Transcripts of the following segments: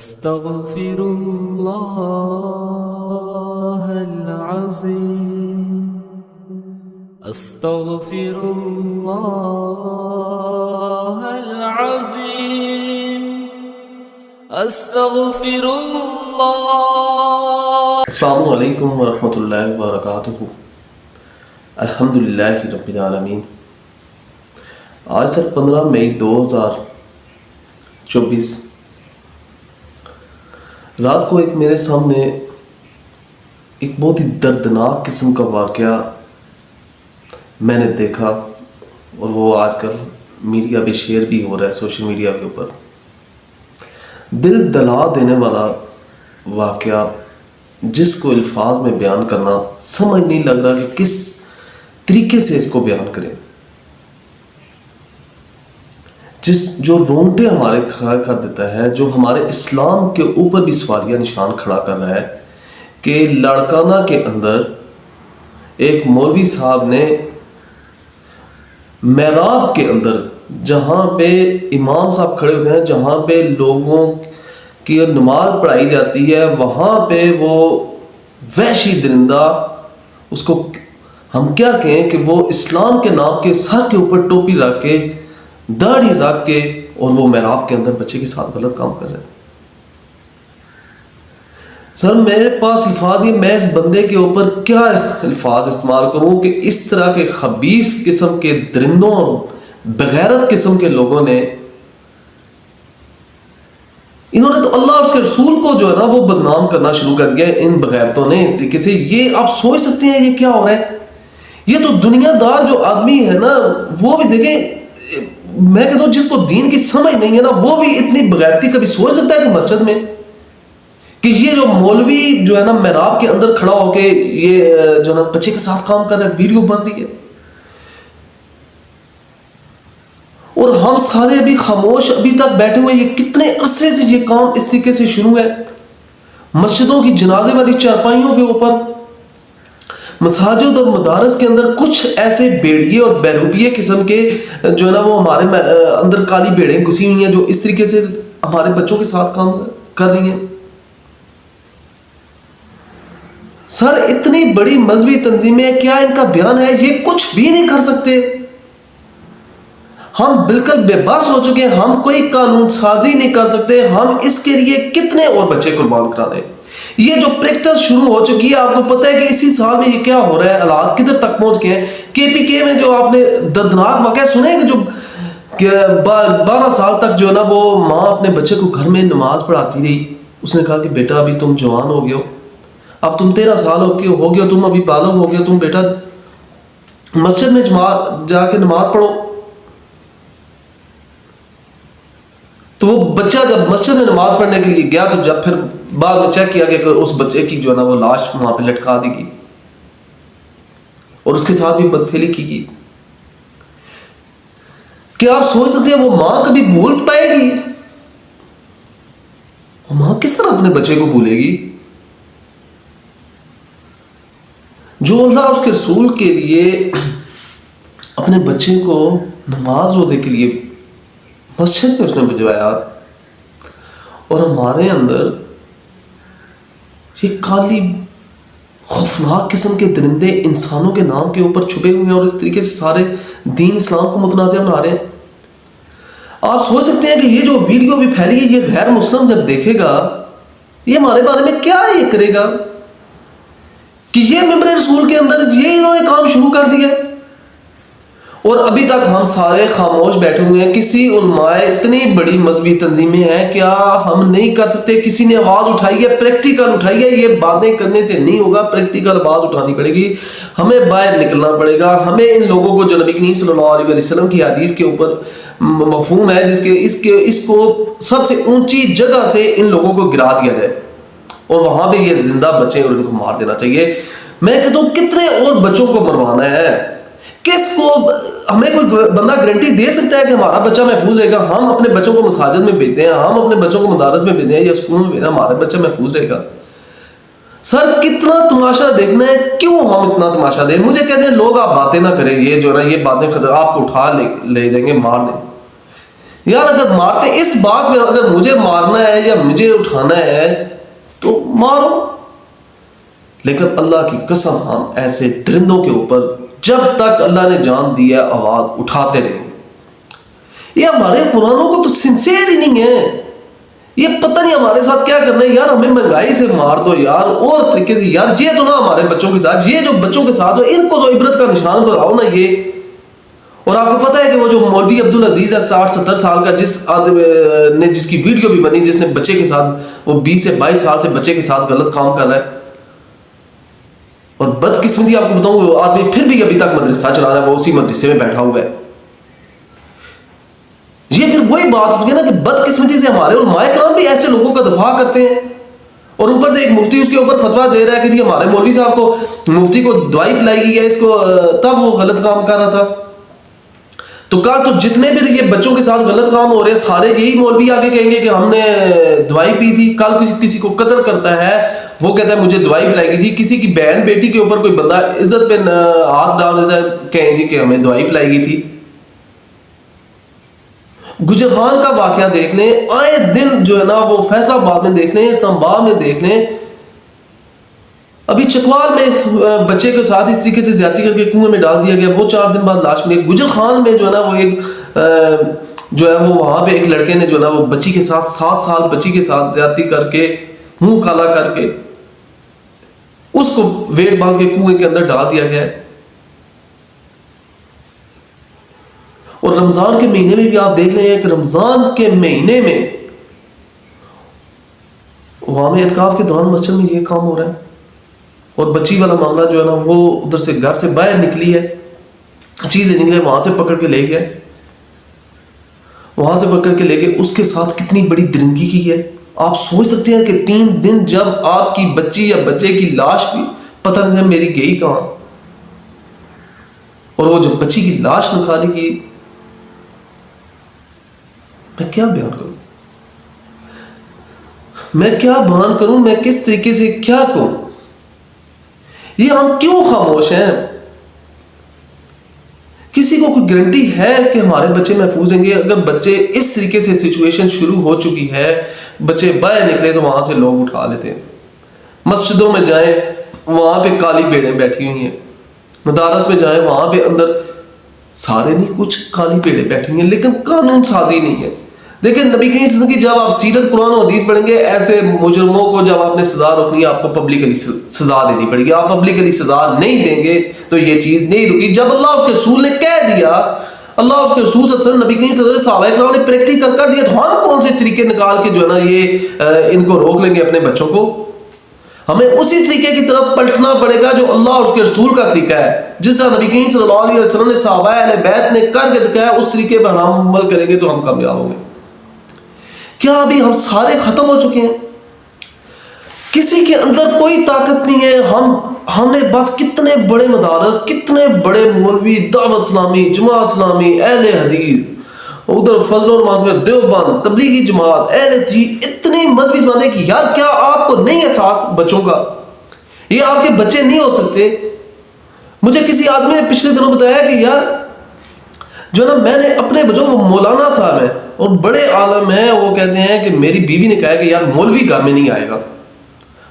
أستغفر الله العظيم أستغفر الله العظيم أستغفر الله. السلام علیکم ورحمۃ اللہ وبرکاتہ. الحمدللہ رب العالمین. آج سر 15 مئی 2024 رات کو ایک میرے سامنے ایک بہت ہی دردناک قسم کا واقعہ میں نے دیکھا، اور وہ آج کل میڈیا پہ شیئر بھی ہو رہا ہے، سوشل میڈیا کے اوپر. دل دلا دینے والا واقعہ جس کو الفاظ میں بیان کرنا سمجھ نہیں لگ رہا کہ کس طریقے سے اس کو بیان کریں. جو رونگٹے ہمارے کھڑا کر دیتا ہے، جو ہمارے اسلام کے اوپر بھی سوالیہ نشان کھڑا کر رہا ہے کہ لاڑکانہ کے اندر ایک مولوی صاحب نے محراب کے اندر، جہاں پہ امام صاحب کھڑے ہوتے ہیں، جہاں پہ لوگوں کی نماز پڑھائی جاتی ہے، وہاں پہ وہ وحشی درندہ، اس کو ہم کیا کہیں کہ وہ اسلام کے نام کے سر کے اوپر ٹوپی رکھ کے، داڑھی رکھ کے، اور وہ محراب کے اندر بچے کے ساتھ غلط کام کر رہے ہیں. سر میرے پاس الفاظ یہ، میں اس بندے کے اوپر کیا الفاظ استعمال کروں کہ اس طرح کے خبیث قسم کے درندوں اور بغیرت قسم کے لوگوں نے، انہوں نے تو اللہ اور اس کے رسول کو جو ہے نا وہ بدنام کرنا شروع کر دیا ان بغیرتوں نے. اس طریقے سے یہ آپ سوچ سکتے ہیں یہ کیا ہو رہا ہے. یہ تو دنیا دار جو آدمی ہے نا، وہ بھی دیکھیں، میں کہتا ہوں جس کو دین کی سمجھ نہیں ہے نا، وہ بھی اتنی بغیرتی کبھی سوچ سکتا ہے کہ مسجد میں کہ یہ جو مولوی جو ہے نا محراب کے اندر کھڑا ہو کے یہ جو ہے نا بچے کے ساتھ کام کر رہا ہے، ویڈیو بن رہی ہے، اور ہم سارے ابھی خاموش ابھی تک بیٹھے ہوئے. یہ کتنے عرصے سے یہ کام اس طریقے سے شروع ہے. مسجدوں کی جنازے والی چارپائیوں کے اوپر، مساجد اور مدارس کے اندر کچھ ایسے بیڑیے اور بیروبیے قسم کے جو ہے نا وہ ہمارے اندر کالی بیڑیں گھسی ہوئی ہیں، جو اس طریقے سے ہمارے بچوں کے ساتھ کام کر رہی ہیں. سر اتنی بڑی مذہبی تنظیمیں، کیا ان کا بیان ہے؟ یہ کچھ بھی نہیں کر سکتے. ہم بالکل بے بس ہو چکے ہیں. ہم کوئی قانون سازی نہیں کر سکتے. ہم اس کے لیے کتنے اور بچے قربان کرا دیں. یہ جو پریکٹس شروع ہو چکی ہے، آپ کو پتہ ہے کہ اسی سال میں یہ کیا ہو رہا ہے، حالات کدھر تک پہنچ گئے ہیں. KPK میں جو آپ نے دردناک واقعہ سنے کہ جو 12 سال تک جو ہے نا وہ ماں اپنے بچے کو گھر میں نماز پڑھاتی رہی. اس نے کہا کہ بیٹا ابھی تم جوان ہو گئے ہو، اب تم 13 سال ہو گئے، تم ابھی بالغ ہو گئے، تم بیٹا مسجد میں جا کے نماز پڑھو. تو وہ بچہ جب مسجد میں نماز پڑھنے کے لیے گیا، تو جب پھر بعد میں چیک کیا کہ اس بچے کی جو ہے نا وہ لاش وہاں پہ لٹکا دی گئی، اور اس کے ساتھ بھی بدفعلی کی گئی. کیا آپ سوچ سکتے ہیں وہ ماں کبھی بھول پائے گی؟ وہ ماں کس طرح اپنے بچے کو بھولے گی جو اللہ اور اس کے رسول کے لیے اپنے بچے کو نماز روزے کے لیے مسجد میں اس نے بھجوایا، اور ہمارے اندر یہ کالی خوفناک قسم کے درندے انسانوں کے نام کے اوپر چھپے ہوئے ہیں، اور اس طریقے سے سارے دین اسلام کو متنازع بنا رہے ہیں. آپ سوچ سکتے ہیں کہ یہ جو ویڈیو بھی پھیلی ہے، یہ غیر مسلم جب دیکھے گا، یہ ہمارے بارے میں کیا یہ کرے گا کہ یہ ممبر رسول کے اندر یہ انہوں نے کام شروع کر دیا. اور ابھی تک ہم سارے خاموش بیٹھے ہوئے ہیں. کسی علماء، اتنی بڑی مذہبی تنظیمیں ہیں، کیا ہم نہیں کر سکتے؟ کسی نے آواز اٹھائی ہے، پریکٹیکل اٹھائی ہے. یہ باتیں کرنے سے نہیں ہوگا، پریکٹیکل آواز اٹھانی پڑے گی. ہمیں باہر نکلنا پڑے گا. ہمیں ان لوگوں کو جو نبی کریم صلی اللہ علیہ وسلم کی حدیث کے اوپر مفہوم ہے، اس کو سب سے اونچی جگہ سے ان لوگوں کو گرا دیا جائے، اور وہاں پہ یہ زندہ بچے اور ان کو مار دینا چاہیے. میں کہتا ہوں کتنے اور بچوں کو مروانا ہے؟ کس کو ہمیں کوئی بندہ گارنٹی دے سکتا ہے کہ ہمارا بچہ محفوظ رہے گا؟ ہم اپنے بچوں کو مساجد میں بھیجتے ہیں، ہم اپنے بچوں کو مدارس میں بھیجتے ہیں یا اسکول میں بھیجتے ہیں، ہمارا بچہ محفوظ رہے گا؟ سر کتنا تماشا دیکھنا ہے؟ کیوں ہم اتنا تماشا دیں؟ مجھے کہتے ہیں لوگ آپ باتیں نہ کریں، یہ جو ہے نا یہ باتیں آپ کو اٹھا لے جائیں گے، مار دیں گے. یار اگر مارتے اس بات میں اگر مجھے مارنا ہے یا مجھے اٹھانا ہے تو مارو، لیکن اللہ کی قسم ہم ایسے درندوں کے اوپر جب تک اللہ نے جان دی ہے آواز اٹھاتے رہیں گے۔ یہ ہمارے قرآنوں کو تو سنسیئر ہی نہیں ہے، یہ پتہ نہیں ہمارے ساتھ کیا کرنا ہے یار، ہمیں مہنگائی سے مار دو یار، اور طریقے سے یار، یہ تو نہ ہمارے بچوں کے ساتھ، یہ جو بچوں کے ساتھ ہو ان کو تو عبرت کا نشان بناؤ نا یہ۔ اور آپ کو پتہ ہے کہ وہ جو مولوی عبدالعزیز ہے 60-70 سال کا، جس کی ویڈیو بھی بنی، جس نے بچے کے ساتھ، وہ 20 سے 22 سال سے بچے کے ساتھ غلط کام کر رہا ہے، اور بدقسمتی آپ کو بتاؤں وہ آدمی پھر بھی ابھی تک مدرسہ چلا رہا ہے، وہ اسی مدرسے میں بیٹھا ہوا ہے۔ یہ پھر وہی بات ہوتی ہے نا کہ بدقسمتی سے ہمارے علماء کرام بھی ایسے لوگوں کا دفاع کرتے ہیں، اور اوپر سے ایک مفتی اس کے اوپر فتویٰ دے رہا ہے کہ جی ہمارے مولوی صاحب کو، مفتی کو دوائی پلائی گئی ہے اس کو، تب وہ غلط کام کر رہا تھا۔ تو کل تو جتنے بھی یہ بچوں کے ساتھ غلط کام ہو رہے ہیں سارے یہی مولوی آگے کہیں گے کہ ہم نے دوائی پی تھی۔ کل کسی کو قتل کرتا ہے وہ کہتا ہے مجھے دوائی پلائی گئی تھی، کسی کی بہن بیٹی کے اوپر کوئی بندہ عزت پہ ہاتھ ڈال دیتا ہے، کہیں جی کہ ہمیں دوائی پلائی گئی تھی۔ گجرخان کا واقعہ دیکھ لیں، آئے دن جو ہے نا وہ فیصل آباد میں دیکھ لیں، اسلام آباد میں دیکھ لیں، ابھی چکوال میں بچے کے ساتھ اس طریقے سے زیادتی کر کے کنویں میں ڈال دیا گیا، وہ 4 دن بعد لاش ملی۔ گجرخان میں جو ہے نا وہ ایک جو ہے وہ وہاں پہ ایک لڑکے نے جو ہے نا وہ بچی کے ساتھ 7 سال بچی کے ساتھ زیادتی کر کے منہ کالا کر کے اس کو ویٹ باندھ کے کنویں کے اندر ڈال دیا گیا۔ اور رمضان کے مہینے میں بھی آپ دیکھ لیں کہ رمضان کے مہینے میں وہاں میں اعتکاف کے دوران مسجد میں یہ کام ہو رہا ہے، اور بچی والا معاملہ جو ہے نا وہ ادھر سے گھر سے باہر نکلی ہے، چیز لینے کے لیے وہاں سے پکڑ کے لے گیا، وہاں سے پکڑ کے لے کے اس کے ساتھ کتنی بڑی درندگی کی ہے۔ آپ سوچ سکتے ہیں کہ 3 دن جب آپ کی بچی یا بچے کی لاش بھی پتہ نہیں میری گئی کہاں، اور وہ جب بچی کی لاش نکالی کی، میں کیا بیان کروں، میں کیا بیان کروں، میں کس طریقے سے کیا کہوں، یہ ہم کیوں خاموش ہیں؟ کسی کو کوئی گارنٹی ہے کہ ہمارے بچے محفوظ ہیں گے؟ اگر بچے اس طریقے سے سچویشن شروع ہو چکی ہے، بچے باہر نکلے تو وہاں سے لوگ اٹھا لیتے ہیں، مسجدوں میں جائیں وہاں پہ کالی بھیڑیں بیٹھی ہوئی ہیں، مدارس میں جائیں وہاں پہ اندر سارے نہیں کچھ کالی بھیڑیں بیٹھی ہوئی ہیں، لیکن قانون سازی نہیں ہے۔ دیکھیں نبی کریم صلی اللہ علیہ وسلم کی جب آپ سیرت قرآن و حدیث پڑھیں گے، ایسے مجرموں کو جب آپ نے سزا روکنی ہے آپ کو پبلکلی سزا دینی پڑے گی، آپ پبلکلی سزا نہیں دیں گے تو یہ چیز نہیں رکی۔ جب اللہ اس کے رسول نے کہہ دیا، اللہ اس کے رسول صلی اللہ علیہ وسلم، نبی کریم صلی اللہ علیہ وسلم، صحابہ کرام نے پریکٹیکل کر دیا، تو ہم کون سے طریقے نکال کے جو ہے نا یہ ان کو روک لیں گے اپنے بچوں کو؟ ہمیں اسی طریقے کی طرف پلٹنا پڑے گا جو اللہ اور اس کے رسول کا طریقہ ہے، جس طرح نبی کریم صلی اللہ علیہ وسلم نے صحابہ اہل بیت نے کر کے دکھایا، اس طریقے پر ہم عمل کریں گے تو ہم کامیاب ہوں گے۔ کیا ابھی ہم سارے ختم ہو چکے ہیں؟ کسی کے اندر کوئی طاقت نہیں ہے۔ ہم نے بس کتنے بڑے مدارس، کتنے بڑے مولوی، دعوت اسلامی، جماعت اسلامی، اہل حدیث، ادھر فضل المعصوم، دیوبند، تبلیغی جماعت، اہل اتنی مذہبی جماعتیں کہ یار کیا آپ کو نہیں احساس بچوں کا؟ یہ آپ کے بچے نہیں ہو سکتے؟ مجھے کسی آدمی نے پچھلے دنوں بتایا کہ یار جو نا میں نے اپنے بچوں، وہ مولانا صاحب ہیں اور بڑے عالم ہیں، وہ کہتے ہیں کہ میری بیوی نے کہا کہ یار مولوی گھر میں نہیں آئے گا،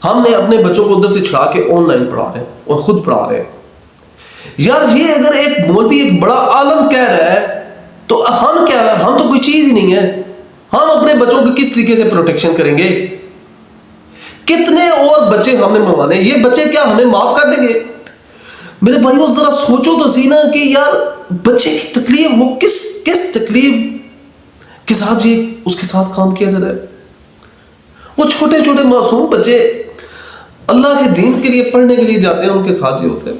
ہم نے اپنے بچوں کو ادھر سے چھڑا کے آن لائن پڑھا رہے ہیں اور خود پڑھا رہے ہیں۔ یار یہ اگر ایک مولوی ایک بڑا عالم کہہ رہا ہے تو ہم کیا ہے؟ ہم تو کوئی چیز ہی نہیں ہے۔ ہم اپنے بچوں کو کس طریقے سے پروٹیکشن کریں گے؟ کتنے اور بچے ہم نے مروانے؟ یہ بچے کیا ہمیں معاف کر دیں گے؟ میرے بھائیوں ذرا سوچو تو سی نا کہ یار بچے کی تکلیف، وہ کس تکلیف کے ساتھ یہ اس کے ساتھ کام کیا جاتا ہے۔ وہ چھوٹے چھوٹے معصوم بچے اللہ کے دین کے لیے پڑھنے کے لیے جاتے ہیں، ان کے ساتھ یہ ہوتا ہے۔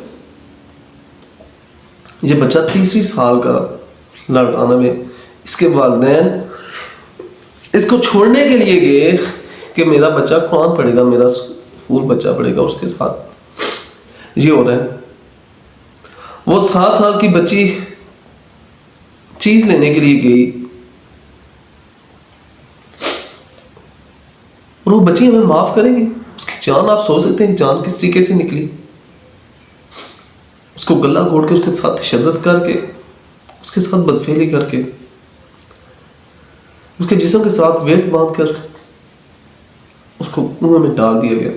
یہ بچہ 30 سال کا لڑکا میں، اس کے والدین اس کو چھوڑنے کے لیے گئے کہ میرا بچہ قرآن پڑھے گا، میرا اسکول بچہ پڑھے گا، اس کے ساتھ یہ ہو رہا ہے۔ وہ 7 سال کی بچی چیز لینے کے لیے گئی اور وہ بچی ہمیں معاف کرے گی؟ اس کی جان آپ سوچ سکتے ہیں جان کس طریقے سے نکلی؟ اس کو گلا گھونٹ کے، اس کے ساتھ تشدد کر کے، اس کے ساتھ بدفعلی کر کے، اس کے جسم کے ساتھ ویٹ باندھ کر اس کو کنویں میں ڈال دیا گیا.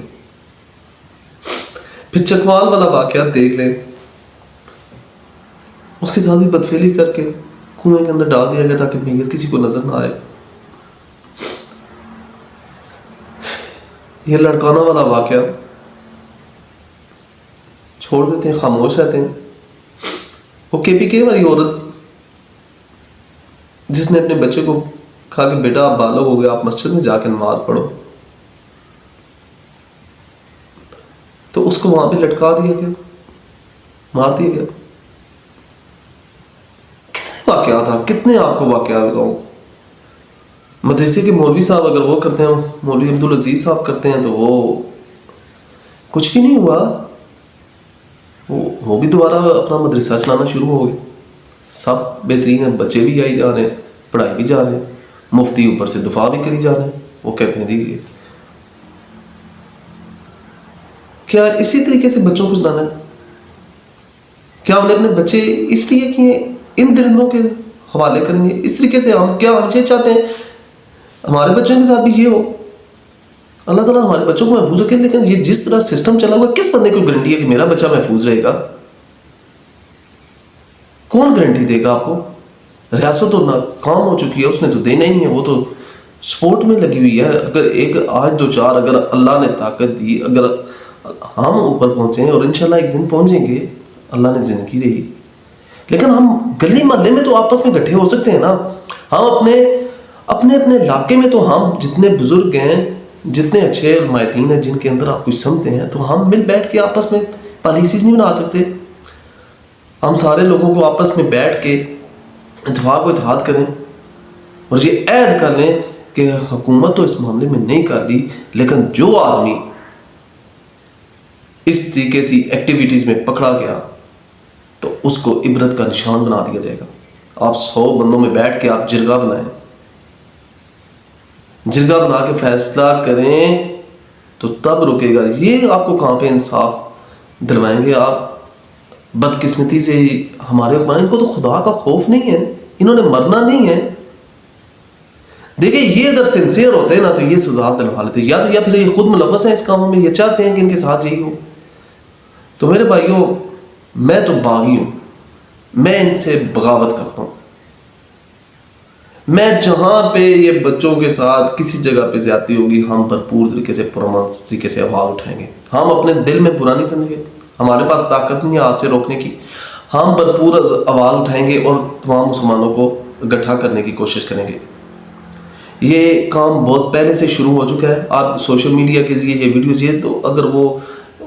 پھر چکوال والا واقعہ دیکھ لیں, اس کے ساتھ بھی بدفعلی کر کے کنویں کے اندر ڈال دیا گیا تاکہ میت کسی کو نظر نہ آئے. یہ لڑکانہ والا واقعہ چھوڑ دیتے ہیں, خاموش رہتے ہیں. وہ KPK والی عورت جس نے اپنے بچے کو کہا کہ بیٹا آپ بالغ ہو گئے, آپ مسجد میں جا کے نماز پڑھو, تو اس کو وہاں پہ لٹکا دیا گیا, مار دیا گیا. کتنے واقعات, کتنے آپ کو واقعات بتاؤں. مدرسے کے مولوی صاحب اگر وہ کرتے ہیں, مولوی عبدالعزیز صاحب کرتے ہیں, تو وہ کچھ بھی نہیں ہوا, وہ بھی دوبارہ اپنا مدرسہ چلانا شروع ہو گئے. سب بہترین ہیں, بچے بھی آئی جا رہے ہیں, پڑھائی بھی جا رہے ہیں, مفتی اوپر سے دفاع بھی کری جا رہے ہیں. وہ کہتے ہیں جی کیا اسی طریقے سے بچوں کو چلانا ہے؟ کیا ہم نے اپنے بچے اس لیے کہ ان درندوں کے حوالے کریں گے؟ اس طریقے سے ہم یہ چاہتے ہیں ہمارے بچوں کے ساتھ بھی یہ ہو؟ اللہ تعالیٰ ہمارے بچوں کو محفوظ رکھے, لیکن یہ جس طرح سسٹم چلا ہوا ہے, کس بندے کو گارنٹی ہے کہ میرا بچہ محفوظ رہے گا؟ کون گارنٹی دے گا آپ کو؟ ریاست تو ناکام ہو چکی ہے, اس نے تو دینا ہی نہیں ہے, وہ تو سپورٹ میں لگی ہوئی ہے. اگر ایک آج 2-4 اگر اللہ نے طاقت دی, اگر ہم اوپر پہنچے, اور انشاءاللہ ایک دن پہنچیں گے, اللہ نے زندگی دی, لیکن ہم گلی محلے میں تو آپس میں اکٹھے ہو سکتے ہیں نا. ہم اپنے علاقے میں تو ہم جتنے بزرگ ہیں, جتنے اچھے علمائتین ہیں, جن کے اندر آپ کچھ سمجھتے ہیں, تو ہم مل بیٹھ کے آپس میں پالیسیز نہیں بنا سکتے؟ ہم سارے لوگوں کو آپس میں بیٹھ کے اتفاق و اتحاد کریں اور یہ عہد کر لیں کہ حکومت تو اس معاملے میں نہیں کر رہی, لیکن جو آدمی اس طریقے سی ایکٹیویٹیز میں پکڑا گیا تو اس کو عبرت کا نشان بنا دیا جائے گا. آپ 100 بندوں میں بیٹھ کے آپ جرگہ بنائیں, جرگہ بنا کے فیصلہ کریں تو تب رکے گا. یہ آپ کو کہاں پہ انصاف دلوائیں گے؟ آپ بدقسمتی سے ہمارے حکمران, ان کو تو خدا کا خوف نہیں ہے, انہوں نے مرنا نہیں ہے. دیکھیں یہ اگر سنسیئر ہوتے ہیں نا تو یہ سزا دلوا لیتے, یا پھر یہ خود ملوث ہیں اس کاموں میں, یہ چاہتے ہیں کہ ان کے ساتھ یہی ہو. تو میرے بھائیوں, میں تو باغی ہوں, میں ان سے بغاوت کرتا ہوں. میں جہاں پہ یہ بچوں کے ساتھ کسی جگہ پہ زیادتی ہوگی, ہم بھرپور طریقے سے پرامن طریقے سے آواز اٹھائیں گے. ہم اپنے دل میں برا نہیں سمجھیں گے, ہمارے پاس طاقت نہیں ہے ہاتھ سے روکنے کی. ہم بھرپور آواز اٹھائیں گے اور تمام مسلمانوں کو اکٹھا کرنے کی کوشش کریں گے. یہ کام بہت پہلے سے شروع ہو چکا ہے. آپ سوشل میڈیا کے ذریعے یہ ویڈیوز, یہ تو اگر وہ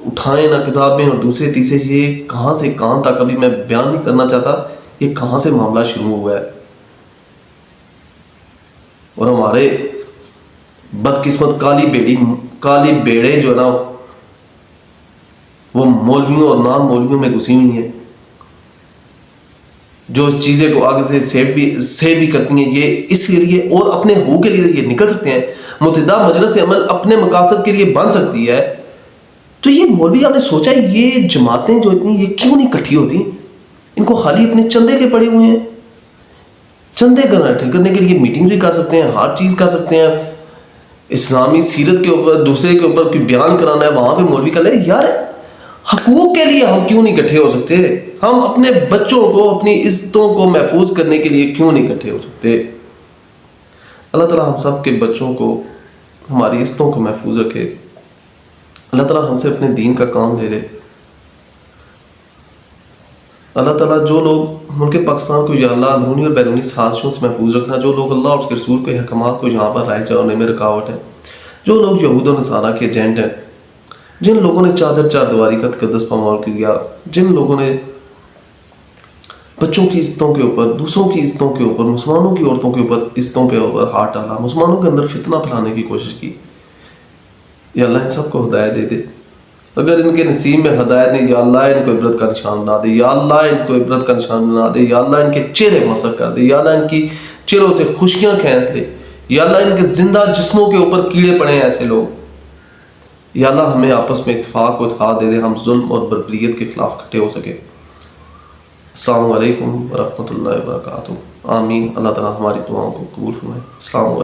اٹھائیں نہ کتابیں اور دوسرے تیسرے, یہ کہاں سے کہاں تک ابھی میں بیان نہیں کرنا چاہتا, یہ کہاں سے معاملہ شروع ہوا ہے. اور ہمارے بدقسمت کالی بیڑے جو ہے نا, وہ مولویوں اور نان مولویوں میں گھسی ہوئی ہیں, جو اس چیزیں کو آگے سے سیو بھی کرتی ہیں. یہ اس لیے اور اپنے حقوق کے لیے یہ نکل سکتے ہیں. متحدہ مجلس عمل اپنے مقاصد کے لیے بن سکتی ہے. تو یہ مولوی, آپ نے سوچا یہ جماعتیں جو اتنی, یہ کیوں نہیں اکٹھی ہوتی؟ ان کو خالی اپنے چندے کے پڑے ہوئے ہیں. چندے کرنے کے لیے میٹنگ بھی کر سکتے ہیں, ہر چیز کر سکتے ہیں. اسلامی سیرت کے اوپر دوسرے کے اوپر کوئی بیان کرانا ہے, وہاں پہ مولوی کر لے. یار حقوق کے لیے ہم کیوں نہیں اکٹھے ہو سکتے؟ ہم اپنے بچوں کو, اپنی عزتوں کو محفوظ کرنے کے لیے کیوں نہیں اکٹھے ہو سکتے؟ اللہ تعالیٰ ہم سب کے بچوں کو, ہماری عزتوں کو محفوظ رکھے. اللہ تعالیٰ ہم سے اپنے دین کا کام لے لے. اللہ تعالیٰ جو لوگ ملک پاکستان کو یا اللہ اندرونی اور بیرونی سازشوں سے محفوظ رکھنا, جو لوگ اللہ اور اس کے رسول کے احکامات کو یہاں پر رائج ہونے میں رکاوٹ ہے, جو لوگ یہود و نصارہ کے ایجنٹ ہیں, جن لوگوں نے چادر دیواری کا تقدس پامال کیا, جن لوگوں نے بچوں کی عزتوں کے اوپر, دوسروں کی عزتوں کے اوپر, مسلمانوں کی عورتوں کے اوپر عزتوں پہ اوپر ہاتھ ڈالا, مسلمانوں کے اندر فتنہ پھیلانے کی کوشش کی, یا اللہ ان سب کو ہدایت دے دے. اگر ان کے نصیب میں ہدایت نہیں, یا اللہ ان کو عبرت کا نشان بنا دے, یا اللہ ان کو عبرت کا نشان بنا دے, یا اللہ ان کے چہرے مسخ کر دے, یا اللہ ان کی چہروں سے خوشیاں کھینچ لے, یا اللہ ان کے زندہ جسموں کے اوپر کیڑے پڑے ہیں ایسے لوگ. یا اللہ ہمیں آپس میں اتفاق و اتحاد دے دے, ہم ظلم اور بربریت کے خلاف اکٹھے ہو سکے. السلام علیکم ورحمۃ اللہ وبرکاتہ. آمین. اللہ تعالیٰ ہماری دعاؤں کو قبول فرمائے. السلام علیکم.